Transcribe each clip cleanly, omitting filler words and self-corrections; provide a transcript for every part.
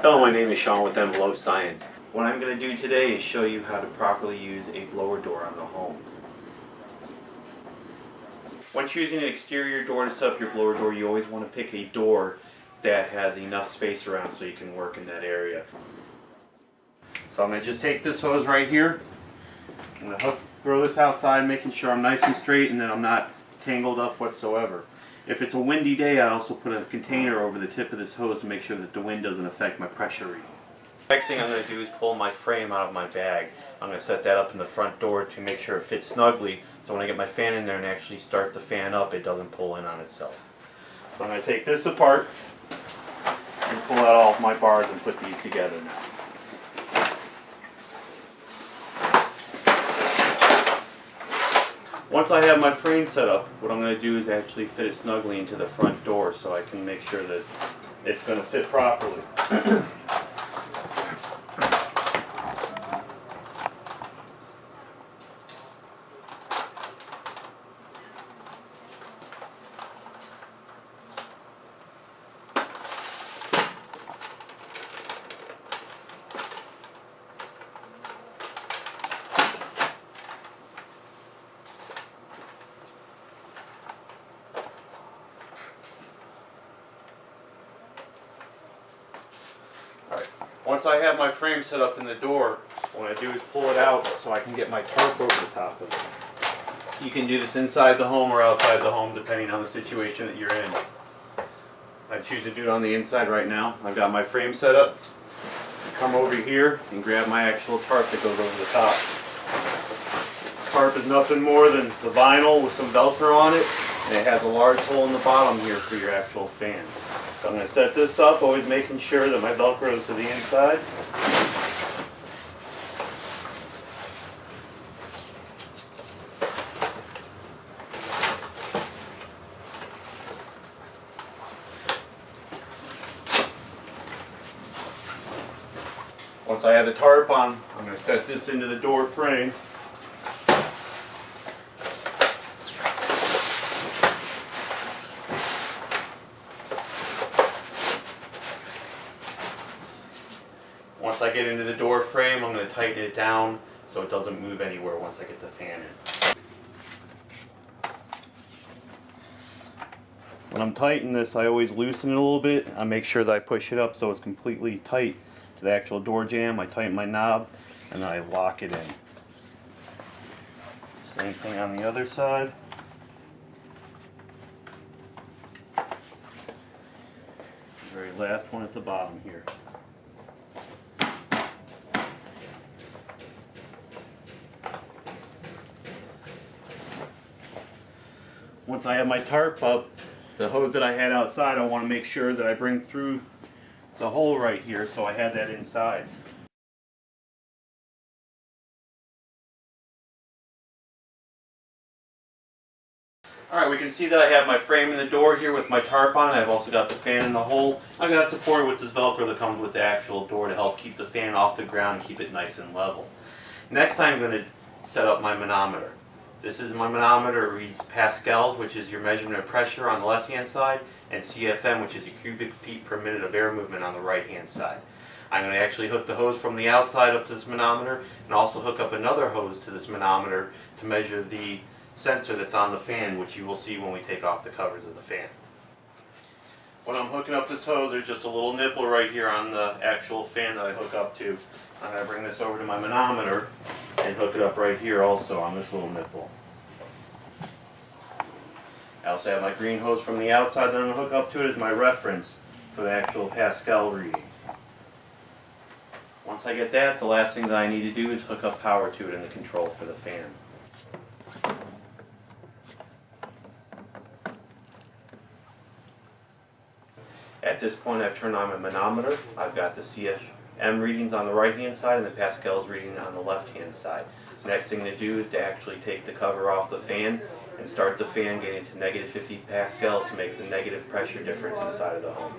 Hello, my name is Sean with Envelope Science. What I'm going to do today is show you how to properly use a blower door on the home. When choosing an exterior door to set up your blower door, you always want to pick a door that has enough space around so you can work in that area. So I'm going to just take this hose right here. I'm going to throw this outside, making sure I'm nice and straight and that I'm not tangled up whatsoever. If it's a windy day, I also put a container over the tip of this hose to make sure that the wind doesn't affect my pressure reading. Next thing I'm going to do is pull my frame out of my bag. I'm going to set that up in the front door to make sure it fits snugly, so when I get my fan in there and actually start the fan up, it doesn't pull in on itself. So I'm going to take this apart and pull out all of my bars and put these together now. Once I have my frame set up, what I'm going to do is actually fit it snugly into the front door so I can make sure that it's going to fit properly. Once I have my frame set up in the door, what I do is pull it out so I can get my tarp over the top of it. You can do this inside the home or outside the home depending on the situation that you're in. I choose to do it on the inside right now. I've got my frame set up. Come over here and grab my actual tarp that goes over the top. Tarp is nothing more than the vinyl with some Velcro on it, and it has a large hole in the bottom here for your actual fan. So I'm going to set this up, always making sure that my Velcro is to the inside. Once I have the tarp on, I'm going to set this into the door frame. Once I get into the door frame, I'm going to tighten it down so it doesn't move anywhere once I get the fan in. When I'm tightening this, I always loosen it a little bit. I make sure that I push it up so it's completely tight to the actual door jamb. I tighten my knob and then I lock it in. Same thing on the other side. The very last one at the bottom here. Once I have my tarp up, the hose that I had outside, I want to make sure that I bring through the hole right here, so I had that inside. Alright, we can see that I have my frame in the door here with my tarp on. I've also got the fan in the hole. I've got support with this Velcro that comes with the actual door to help keep the fan off the ground and keep it nice and level. Next I'm going to set up my manometer. This is my manometer. It reads pascals, which is your measurement of pressure on the left hand side, and CFM, which is your cubic feet per minute of air movement on the right hand side. I'm going to actually hook the hose from the outside up to this manometer and also hook up another hose to this manometer to measure the sensor that's on the fan, which you will see when we take off the covers of the fan. When I'm hooking up this hose, there's just a little nipple right here on the actual fan that I hook up to. I'm going to bring this over to my manometer and hook it up right here also on this little nipple. I also have my green hose from the outside that I'm going to hook up to it as my reference for the actual Pascal reading. Once I get that, the last thing that I need to do is hook up power to it in the control for the fan. At this point I've turned on my manometer. I've got the CFM readings on the right hand side and the Pascal's reading on the left hand side. Next thing to do is to actually take the cover off the fan and start the fan getting to negative 50 pascals to make the negative pressure difference inside of the home.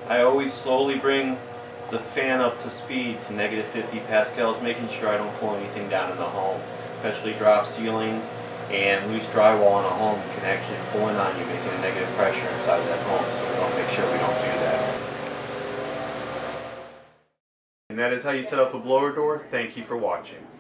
I always slowly bring the fan up to speed to negative 50 pascals, making sure I don't pull anything down in the home, especially drop ceilings and loose drywall in a home can actually pull in on you, making a negative pressure inside that home, so we want to make sure we don't do that. And that is how you set up a blower door. Thank you for watching.